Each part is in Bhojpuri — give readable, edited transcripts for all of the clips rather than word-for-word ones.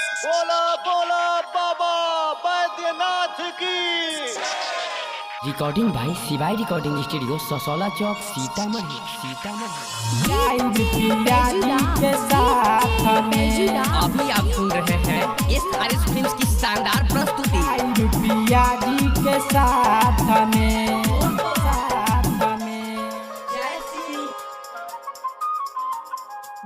बोला बोला बाबा बैद्यनाथ की। रिकॉर्डिंग भाई शिवाई रिकॉर्डिंग स्टूडियो ससौला चौक सीतामढ़ी। अभी आप सुन रहे हैं इस आरएस फिल्म्स की शानदार प्रस्तुति। पिया जी के साथ में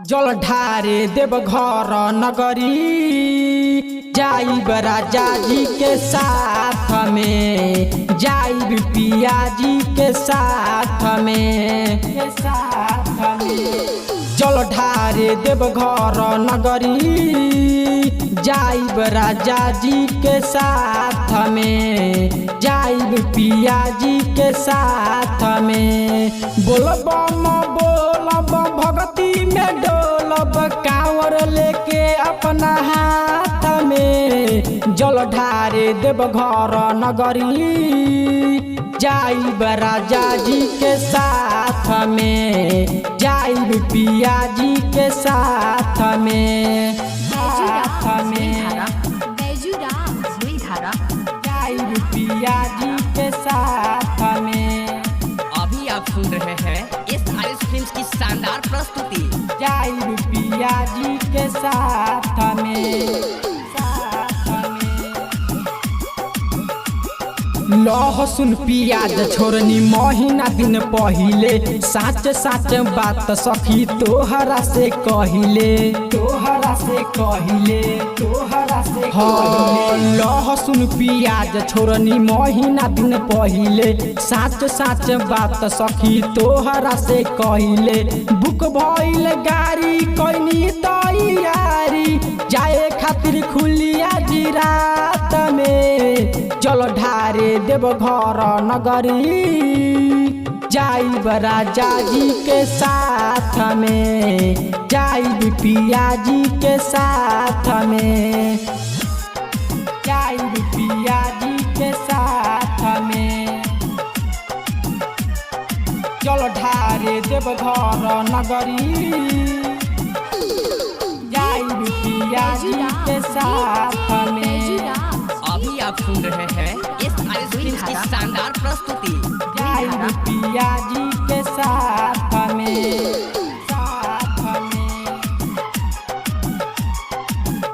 जल ढारे देव घर नगरी जाइब राजा जी के साथ में, जाइब पिया जी के साथ में, जल ढारे देव घर नगरी जाइब राजा जी के साथ में, जाइब पिया जी के साथ में। बोलब भगती में डोलब कांवर लेके अपना हाथ में, जल ढारे देव घर नगरी जाइब राजा जी के साथ में, जाइब पिया जी के साथ में, जाइब पिया जी के साथ में। अभी आप सुन रहे हैं इस आरएस फिल्म्स की शानदार प्रस्तुति। जाइब पिया जी के साथ में, लहसुन प्याज छोड़नी महीना दिन पहिले, साच साच बात सखी तोहरा से कहिले, तोहरा से कहिले, तोहरा से कहिले। लहसुन प्याज छोड़नी महीना दिन पहिले, साच साच बात सखी तोहरा से कहिले। बुक भइल गाड़ी कैनी तैयारी जाए खातिर खुलिया जी रात में, चल ढारे देव घर नगरी जाइब राजा जी के साथ में, जाइब पिया जी के साथ में, जाइब पिया जी के साथ में, चल ढारे देव घर नगरी जाइब पिया जी के साथ में। अभी आप सुन रहे हैं इस आरएस फिल्म्स की शानदार प्रस्तुति। जाइब पिया जी के साथ में,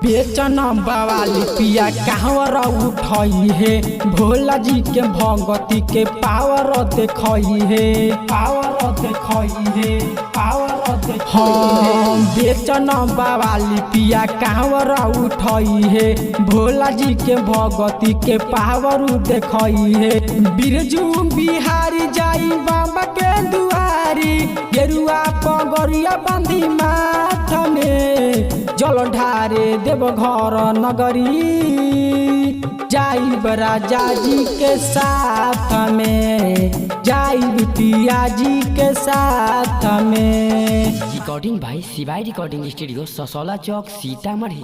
बेचन बवाली पिया कांवर उठई है, भोला जी के भगती के पावर देखई है, पावर देखई है, पावर देखई है। बेचन बवाली पिया कांवर उठई है, भोला जी के भगती के पावर देखई है। बिरजू बिहारी जाई बाबा के दुआरी, गेरुआ पगड़िया बंदी माथ में, जल ढारे देव घर नगरी जाइब राजा जी के साथ में, जाइब पिया जी के साथ में। रिकॉर्डिंग भाई शिवाई रिकॉर्डिंग स्टूडियो ससौला चौक सीतामढ़ी।